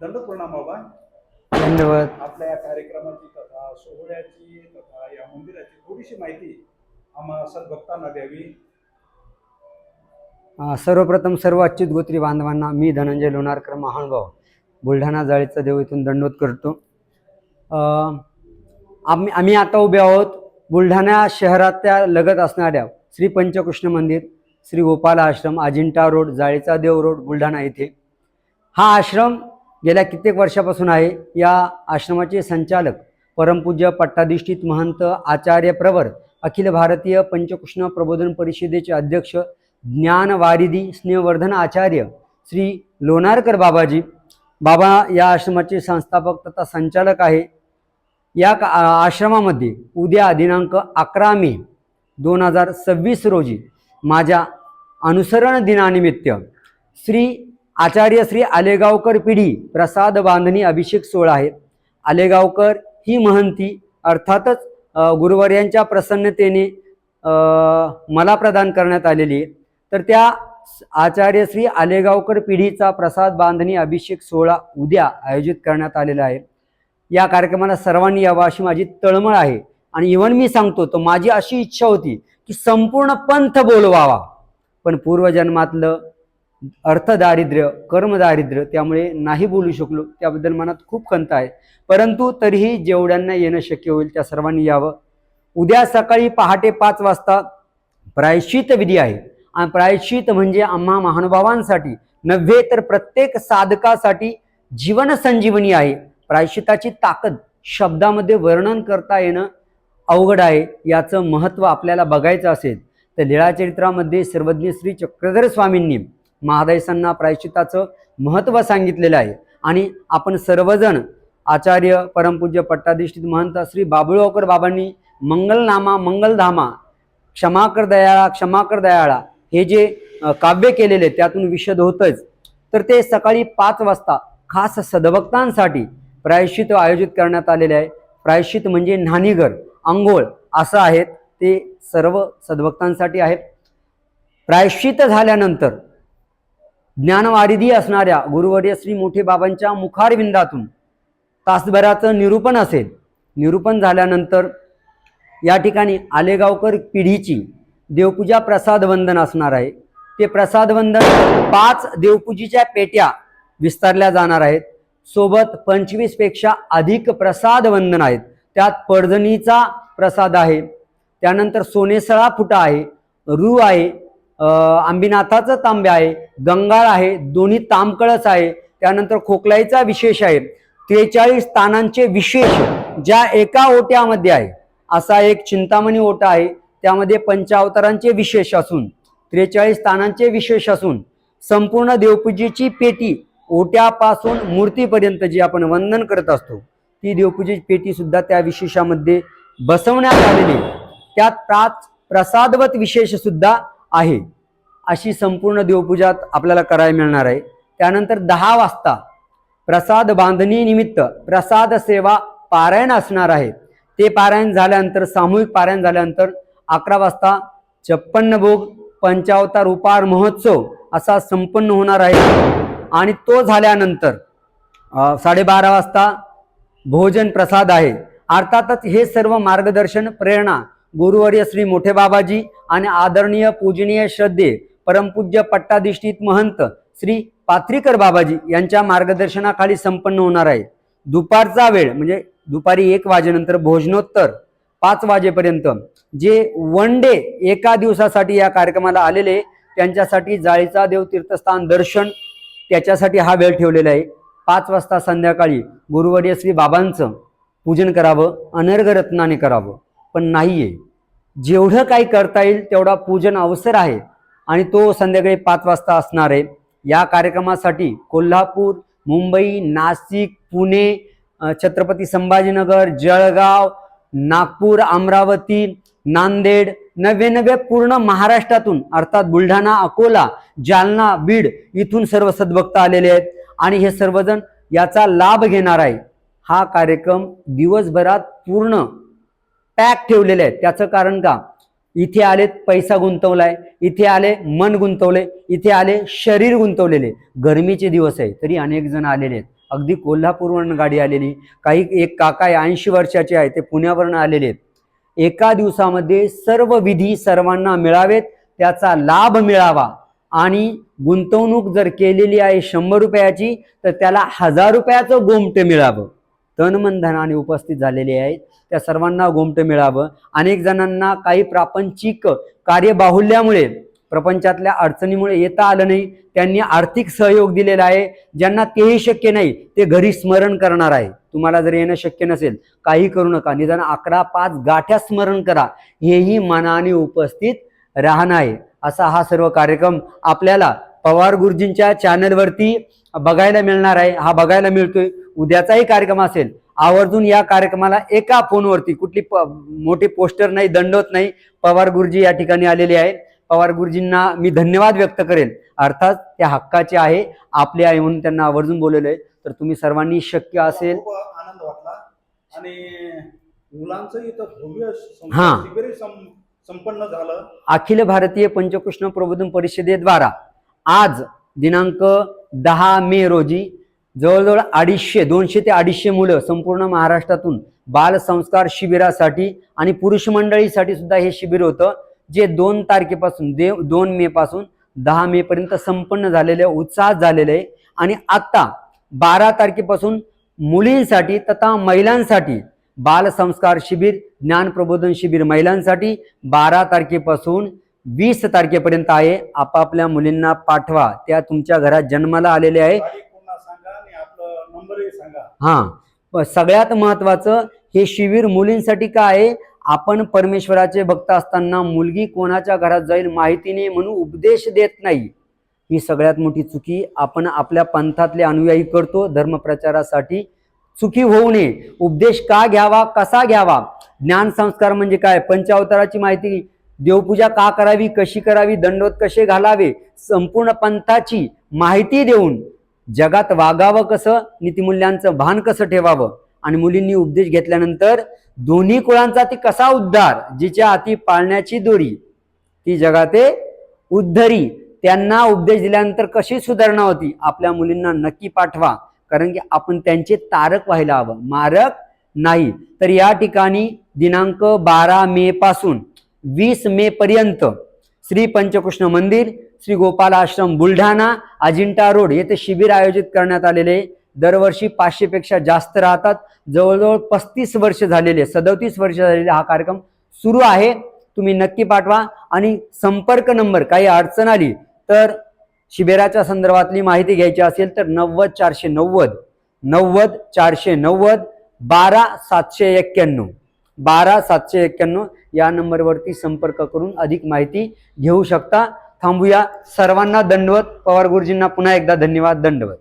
दंडप्रणाम बाबा. धन्यवाद. आपल्या या कार्यक्रमाची तथा सोहळ्याची तथा या मंदिराची थोडीशी माहिती आम्हा सद्भक्तांना द्यावी. सर्वप्रथम सर्व अच्युत गोत्री बांधवांना मी धनंजय लोणारकर महानुभाव बुलढाणा जाळीचा देव इथून दंडवत करतो. आम्ही आता उभे आहोत बुलढाणा शहराच्या लगत असणाऱ्या श्री पंचकृष्ण मंदिर, श्री गोपाल आश्रम, अजिंठा रोड, जाळीचा देव रोड, बुलढाणा येथे. हा आश्रम गेल्या कित्येक वर्षापासून आहे. या आश्रमाचे संचालक परमपूज्य पट्टाधिष्ठित महंत आचार्य प्रवर अखिल भारतीय पंचकृष्ण प्रबोधन परिषदेचे अध्यक्ष ज्ञानवारिधी स्नेहवर्धन आचार्य श्री लोणारकर बाबाजी. बाबा या आश्रमाचे संस्थापक तथा संचालक आहे. या आश्रमामध्ये उद्या दिनांक 11 मे 2026 रोजी माझ्या अनुसरण दिनानिमित्त आचार्य श्री आलेगावकर पिढी प्रसाद बांधणी अभिषेक सोहळा आहे. आलेगावकर ही महंती अर्थातच गुरुवर्यांच्या प्रसन्नतेने मला प्रदान करण्यात आलेली आहे. तर त्या आचार्य श्री आलेगावकर पिढीचा प्रसाद बांधणी अभिषेक सोहळा उद्या आयोजित करण्यात आलेला आहे. या कार्यक्रमाला सर्वांनी यावं अशी माझी तळमळ आहे. आणि इव्हन मी सांगतो तर माझी अशी इच्छा होती की संपूर्ण पंथ बोलवावा, पण पूर्वजन्मातलं अर्थदारिद्र्य, कर्मदारिद्र्य, त्यामुळे नाही बोलू शकलो. त्याबद्दल मनात खूप खंत आहे. परंतु तरीही जेवढ्यांना येणं शक्य होईल त्या सर्वांनी यावं. उद्या सकाळी पहाटे 5 वाजता प्रायश्चित विधी आहे. आणि प्रायश्चित म्हणजे आम्हा महानुभावांसाठी नव्हे तर प्रत्येक साधकासाठी जीवन संजीवनी आहे. प्रायश्चिताची ताकद शब्दामध्ये वर्णन करता येणं अवघड आहे. याचं महत्त्व आपल्याला बघायचं असेल तर लीळाचरित्रामध्ये सर्वज्ञ श्री चक्रधर स्वामींनी महादायसांना प्रायश्चिताचं महत्त्व सांगितलेलं आहे. आणि आपण सर्वजण आचार्य परमपूज्य पट्टाधिष्ठित महंत श्री बाबुळगावकर बाबांनी मंगलनामा मंगलधामा क्षमाकर दयाळा क्षमाकर दयाळा हे जे काव्य केलेले त्यातून विशद होतच. तर ते सकाळी 5 वाजता खास सद्भक्तांसाठी प्रायश्चित आयोजित करण्यात आलेले आहे. प्रायश्चित म्हणजे न्हाणीघर, अंघोळ असं आहेत. ते सर्व सद्भक्तांसाठी आहेत. प्रायश्चित झाल्यानंतर ज्ञानवारिधी असणाऱ्या गुरुवर्य श्री मोठे बाबांच्या मुखारविंदातून तासभराचं निरूपण असेल. निरूपण झाल्यानंतर या ठिकाणी आलेगावकर पिढीची देवपूजा प्रसाद वंदन असणार आहे. ते प्रसाद वंदन 5 देवपूजीच्या पेट्या विस्तारल्या जाणार आहेत. सोबत 25 पेक्षा अधिक प्रसाद वंदन आहेत. त्यात पडझणीचा प्रसाद आहे, त्यानंतर सोनेसळा फुटा आहे, रू आहे, आंबीनाथाचं तांब्या आहे, गंगाळ आहे, दोन्ही तामकळस आहे, त्यानंतर खोकलाईचा विशेष आहे. 43 स्थानांचे विशेष ज्या एका ओट्यामध्ये आहे. असा एक चिंतामणी ओटा आहे, त्यामध्ये पंचावतारांचे विशेष असून 43 स्थानांचे विशेष असून संपूर्ण देवपूजेची पेटी ओट्यापासून मूर्तीपर्यंत जी आपण वंदन करत असतो ती देवपूजेची पेटी सुद्धा त्या विशेषामध्ये बसवण्यात आलेली. त्यात प्रसादवत विशेष सुद्धा आहे. अशी संपूर्ण देवपूजा आपल्याला करायला मिळणार आहे. त्यानंतर 10 वाजता प्रसाद बांधणी निमित्त प्रसाद सेवा पारायण असणार आहे. ते पारायण झाल्यानंतर सामूहिक पारायण झाल्यानंतर 11 वाजता 56 भोग पंचावतार उपार महोत्सव असा संपन्न होणार आहे. आणि तो झाल्यानंतर 12:30 वाजता भोजन प्रसाद आहे. अर्थातच हे सर्व मार्गदर्शन प्रेरणा गुरुवर्य श्री मोठे बाबाजी आणि आदरणीय पूजनीय श्रद्धे परमपूज्य पट्टाधिष्ठित महंत श्री पात्रीकर बाबाजी यांच्या मार्गदर्शनाखाली संपन्न होणार आहे. दुपारचा वेळ म्हणजे दुपारी 1 वाजेनंतर भोजनोत्तर 5 वाजेपर्यंत जे वन डे एका दिवसासाठी या कार्यक्रमाला आलेले त्यांच्यासाठी जाळीचा देव तीर्थस्थान दर्शन त्याच्यासाठी हा वेळ ठेवलेला आहे. 5 वाजता संध्याकाळी गुरुवर्य श्री बाबांचं पूजन करावं, अनर्घ रत्नाने करावं. पण नाहीये, जेवढं काही करता येईल तेवढा पूजन अवसर आहे आणि तो संध्याकाळी 5 वाजता असणार आहे. या कार्यक्रमासाठी कोल्हापूर, मुंबई, नाशिक, पुणे, छत्रपती संभाजीनगर, जळगाव, नागपूर, अमरावती, नांदेड, नवे पूर्ण महाराष्ट्रातून अर्थात बुलढाणा, अकोला, जालना, बीड इथून सर्व सद्भक्त आलेले आहेत आणि हे सर्वजण याचा लाभ घेणार आहे. हा कार्यक्रम दिवसभरात पूर्ण पॅक ठेवलेले आहे. त्याचं कारण का, इथे आले पैसा गुंतवलाय, इथे आले मन गुंतवले, इथे आले शरीर गुंतवलेले. गरमीचे दिवस आहे तरी अनेक जण आलेले आहेत अगदी कोल्हापूरवरून गाडी आलेली, काही एक काका आहे 80 वर्षाचे आहे, ते पुण्यावरून आलेले आहेत. एका दिवसामध्ये सर्व विधी सर्वांना मिळावेत, त्याचा लाभ मिळावा आणि गुंतवणूक जर केलेली आहे 100 रुपयाची तर त्याला 1000 रुपयाचं गोमटे मिळावं. तन मन धनाने उपस्थित झालेले आहेत, त्या सर्वांना गोमटे मिळावं. अनेक जणांना काही प्रापंचिक कार्यबाहुल्यामुळे प्रपंचातल्या अडचणीमुळे येता आलं नाही, त्यांनी आर्थिक सहयोग दिलेला आहे. ज्यांना तेही शक्य नाही ते घरी स्मरण करणार आहे. तुम्हाला जर येणं शक्य नसेल काही करू नका, निदान 11-5 गाठ्या स्मरण करा, हेही मनाने उपस्थित राहणं आहे. असा हा सर्व कार्यक्रम आपल्याला पवार गुरुजींच्या चॅनलवरती बघायला मिळणार आहे. हा बघायला मिळतोय. उद्याचाही कार्यक्रम असेल, आवर्जून या कार्यक्रमाला एका फोनवरती, कुठली मोठी पोस्टर नाही, दंडवत नाही, पवार गुरुजी या ठिकाणी आलेले आहेत. पवार गुरुजींना मी धन्यवाद व्यक्त करेन. अर्थात त्या हक्काचे आहे, आपले आहे म्हणून त्यांना आवर्जून बोलवलं आहे. तर तुम्ही सर्वांनी शक्य असेल. खूप आनंद वाटला आणि मुलांचं इथं भव्य हां. शिबिर संपन्न झालं. अखिल भारतीय पंचकृष्ण प्रबोधन परिषदेद्वारा आज दिनांक 10 मे रोजी जवळजवळ 200 ते 250 मुलं संपूर्ण महाराष्ट्रातून बालसंस्कार शिबिरासाठी आणि पुरुष मंडळीसाठी सुद्धा हे शिबिर होतं, जे 2 तारखेपासून 2 मे पासून 10 मे पर्यंत संपन्न झालेले, उत्साहात झालेले आहे. आणि आता 12 तारखेपासून मुलींसाठी तथा महिलांसाठी बालसंस्कार शिबिर, ज्ञान प्रबोधन शिबिर महिलांसाठी 12 तारखेपासून 20 तारखेपर्यंत आहे. आपापल्या मुलींना पाठवा, त्या तुमच्या घरात जन्माला आलेले आहे. सांगा आणि आपला नंबरही सांगा. हां, सगळ्यात महत्त्वाचं हे शिबिर मुलींसाठी का आहे? आपण परमेश्वराचे भक्त असताना मुलगी कोणाच्या घरात जाईल माहिती नाही म्हणून उपदेश देत नाही, ही सगळ्यात मोठी चुकी आपण आपल्या पंथातले अनुयायी करतो. धर्मप्रचारासाठी चुकी होऊ नये. उपदेश का घ्यावा, कसा घ्यावा, ज्ञान संस्कार म्हणजे काय, पंचावताराची माहिती, देवपूजा का करावी, कशी करावी, दंडवत कसे घालावे, संपूर्ण पंथाची माहिती देऊन जगात वागावं कसं, नीतिमूल्यांचं भान कसं ठेवावं. आणि मुलींनी उपदेश घेतल्यानंतर दोन्ही कुळांचा ती कसा उद्धार, जिच्या हाती पाळण्याची दोरी ती जगाते उद्धरी, त्यांना उपदेश दिल्यानंतर कशी सुधारणा होती. आपल्या मुलींना नक्की पाठवा, कारण की आपण त्यांचे तारक व्हायला हवं, मारक नाही. तर या ठिकाणी दिनांक 12 मे पासून 20 मे पर्यंत श्री पंचकृष्ण मंदिर, श्री गोपाल आश्रम बुलढाणा, अजिंठा रोड येथे शिबिर आयोजित करण्यात आलेले. दरवर्षी 500 पेक्षा जास्त राहतात. जवळजवळ 35 वर्ष झालेले, 37 वर्ष झालेले हा कार्यक्रम सुरू आहे. तुम्ही नक्की पाठवा. आणि संपर्क नंबर, काही अडचण आली तर शिबिराच्या संदर्भातली माहिती घ्यायची असेल तर 90 490 90 490 12 791 12 791 या नंबरवरती संपर्क करून अधिक माहिती घेऊ शकता. थांबूया. सर्वांना दंडवत. पवार गुरुजींना पुन्हा एकदा धन्यवाद. दंडवत.